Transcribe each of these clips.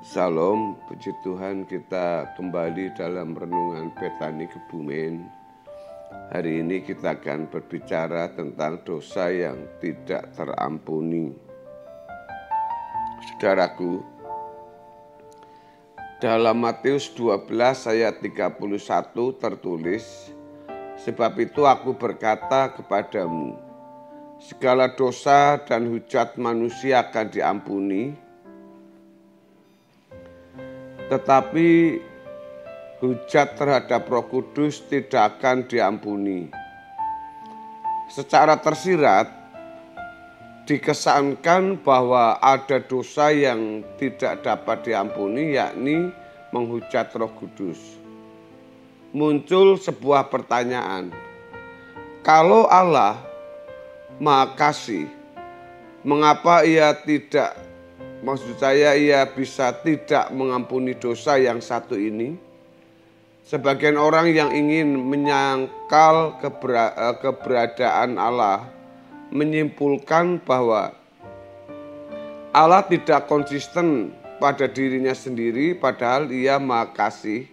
Salam, puji Tuhan, kita kembali dalam renungan Betani Kebumen. Hari ini kita akan berbicara tentang dosa yang tidak terampuni. Saudaraku, dalam Matius 12 ayat 31 tertulis, "Sebab itu aku berkata kepadamu, segala dosa dan hujat manusia akan diampuni, tetapi hujat terhadap Roh Kudus tidak akan diampuni." Secara tersirat dikesankan bahwa ada dosa yang tidak dapat diampuni, yakni menghujat Roh Kudus. Muncul sebuah pertanyaan, kalau Allah Maha Kasih, mengapa Ia bisa tidak mengampuni dosa yang satu ini? Sebagian orang yang ingin menyangkal keberadaan Allah menyimpulkan bahwa Allah tidak konsisten pada dirinya sendiri, padahal Ia Maha Kasih,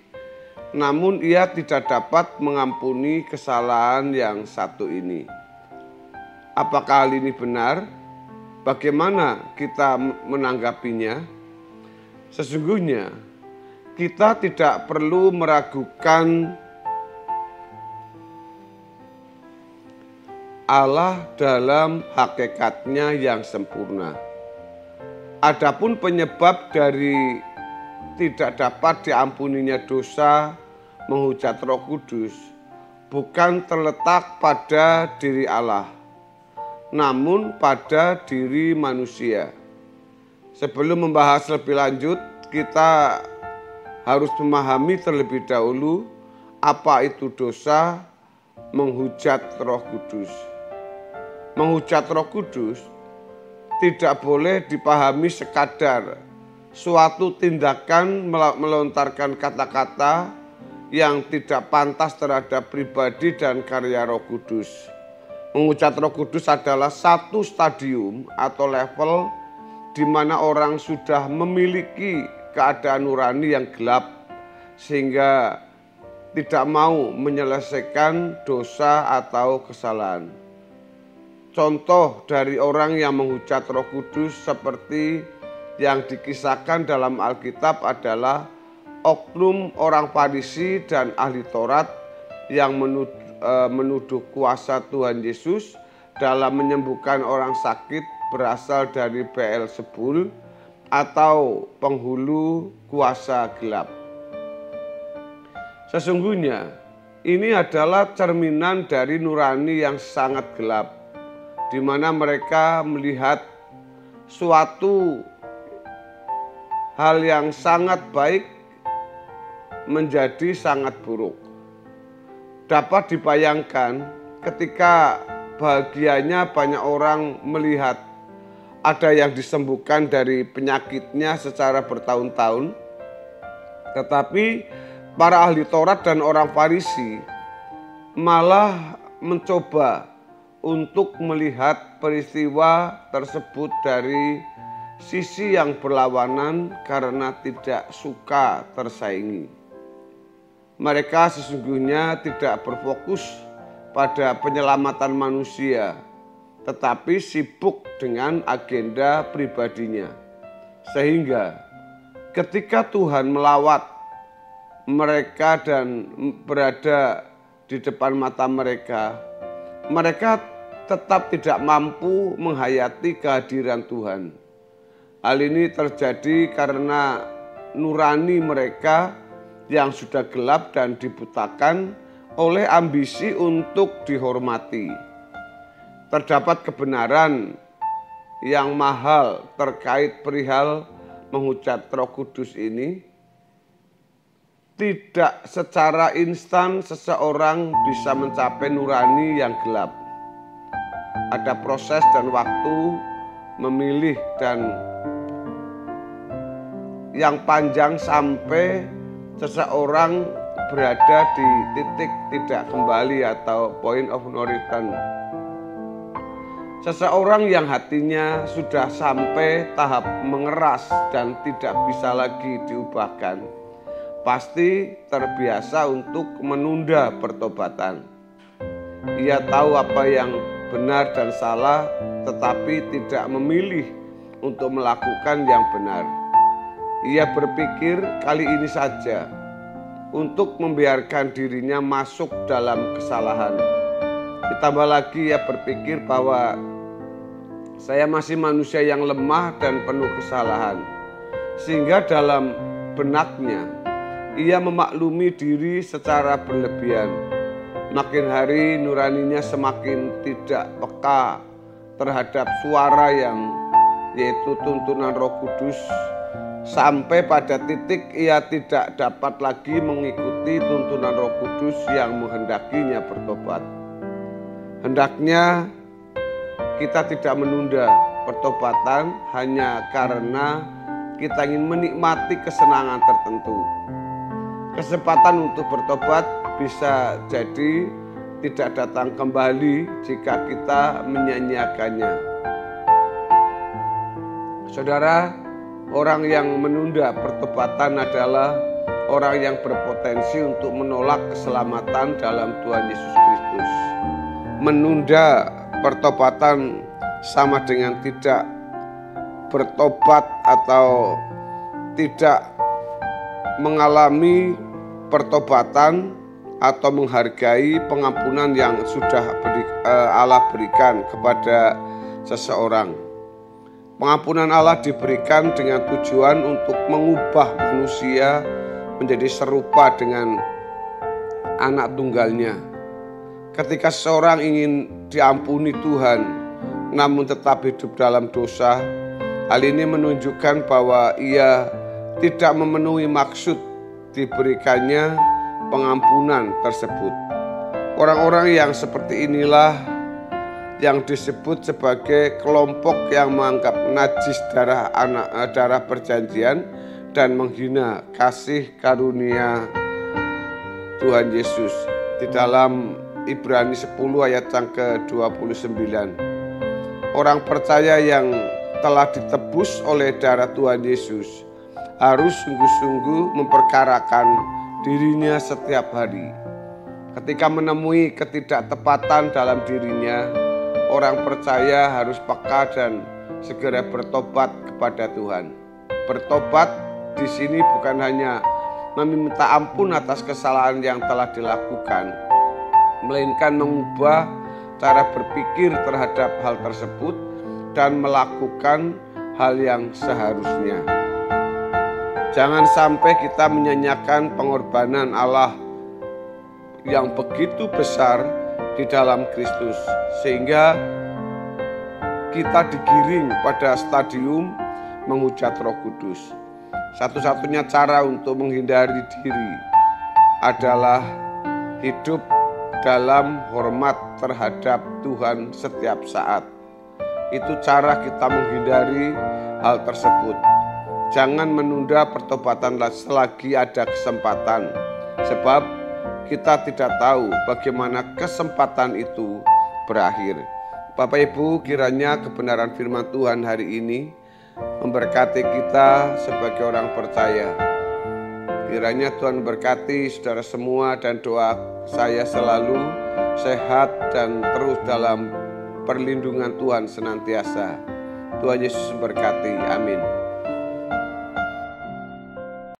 namun Ia tidak dapat mengampuni kesalahan yang satu ini. Apakah hal ini benar? Bagaimana kita menanggapinya? Sesungguhnya kita tidak perlu meragukan Allah dalam hakikatnya yang sempurna. Adapun penyebab dari tidak dapat diampuninya dosa menghujat Roh Kudus bukan terletak pada diri Allah, namun pada diri manusia. Sebelum membahas lebih lanjut, kita harus memahami terlebih dahulu apa itu dosa menghujat Roh Kudus. Menghujat Roh Kudus tidak boleh dipahami sekadar suatu tindakan melontarkan kata-kata yang tidak pantas terhadap pribadi dan karya Roh Kudus. Menghujat Roh Kudus adalah satu stadium atau level di mana orang sudah memiliki keadaan nurani yang gelap sehingga tidak mau menyelesaikan dosa atau kesalahan. Contoh dari orang yang menghujat Roh Kudus seperti yang dikisahkan dalam Alkitab adalah oknum orang Farisi dan ahli Taurat yang menuduh kuasa Tuhan Yesus dalam menyembuhkan orang sakit berasal dari Beelzebul atau penghulu kuasa gelap. Sesungguhnya ini adalah cerminan dari nurani yang sangat gelap, di mana mereka melihat suatu hal yang sangat baik menjadi sangat buruk. Dapat dibayangkan ketika bahagianya banyak orang melihat ada yang disembuhkan dari penyakitnya secara bertahun-tahun, tetapi para ahli Taurat dan orang Farisi malah mencoba untuk melihat peristiwa tersebut dari sisi yang berlawanan karena tidak suka tersaingi. Mereka sesungguhnya tidak berfokus pada penyelamatan manusia, tetapi sibuk dengan agenda pribadinya. Sehingga ketika Tuhan melawat mereka dan berada di depan mata mereka, mereka tetap tidak mampu menghayati kehadiran Tuhan. Hal ini terjadi karena nurani mereka yang sudah gelap dan dibutakan oleh ambisi untuk dihormati. Terdapat kebenaran yang mahal terkait perihal menghujat Roh Kudus ini. Tidak secara instan seseorang bisa mencapai nurani yang gelap. Ada proses dan waktu memilih dan yang panjang sampai seseorang berada di titik tidak kembali atau point of no return. Seseorang yang hatinya sudah sampai tahap mengeras dan tidak bisa lagi diubahkan, pasti terbiasa untuk menunda pertobatan. Ia tahu apa yang benar dan salah, tetapi tidak memilih untuk melakukan yang benar. Ia berpikir kali ini saja untuk membiarkan dirinya masuk dalam kesalahan. Ditambah lagi ia berpikir bahwa saya masih manusia yang lemah dan penuh kesalahan. Sehingga dalam benaknya ia memaklumi diri secara berlebihan. Makin hari nuraninya semakin tidak peka terhadap suara yang yaitu tuntunan Roh Kudus. Sampai pada titik ia tidak dapat lagi mengikuti tuntunan Roh Kudus yang menghendakinya bertobat. Hendaknya kita tidak menunda pertobatan hanya karena kita ingin menikmati kesenangan tertentu. Kesempatan untuk bertobat bisa jadi tidak datang kembali jika kita menyanyiakannya. Saudara, orang yang menunda pertobatan adalah orang yang berpotensi untuk menolak keselamatan dalam Tuhan Yesus Kristus. Menunda pertobatan sama dengan tidak bertobat atau tidak mengalami pertobatan atau menghargai pengampunan yang sudah Allah berikan kepada seseorang. Pengampunan Allah diberikan dengan tujuan untuk mengubah manusia menjadi serupa dengan anak tunggalnya. Ketika seseorang ingin diampuni Tuhan, namun tetap hidup dalam dosa, hal ini menunjukkan bahwa ia tidak memenuhi maksud diberikannya pengampunan tersebut. Orang-orang yang seperti inilah yang disebut sebagai kelompok yang menganggap najis darah perjanjian dan menghina kasih karunia Tuhan Yesus. Di dalam Ibrani 10 ayat yang ke-29. Orang percaya yang telah ditebus oleh darah Tuhan Yesus harus sungguh-sungguh memperkarakan dirinya setiap hari. Ketika menemui ketidaktepatan dalam dirinya, orang percaya harus peka dan segera bertobat kepada Tuhan. Bertobat di sini bukan hanya meminta ampun atas kesalahan yang telah dilakukan, melainkan mengubah cara berpikir terhadap hal tersebut dan melakukan hal yang seharusnya. Jangan sampai kita menyanyiakan pengorbanan Allah yang begitu besar di dalam Kristus, sehingga kita digiring pada stadium menghujat Roh Kudus. Satu-satunya cara untuk menghindari diri adalah hidup dalam hormat terhadap Tuhan setiap saat. Itu cara kita menghindari hal tersebut. Jangan menunda pertobatan selagi ada kesempatan, sebab kita tidak tahu bagaimana kesempatan itu berakhir. Bapak Ibu, kiranya kebenaran firman Tuhan hari ini memberkati kita sebagai orang percaya. Kiranya Tuhan berkati saudara semua, dan doa saya selalu sehat dan terus dalam perlindungan Tuhan senantiasa. Tuhan Yesus memberkati. Amin.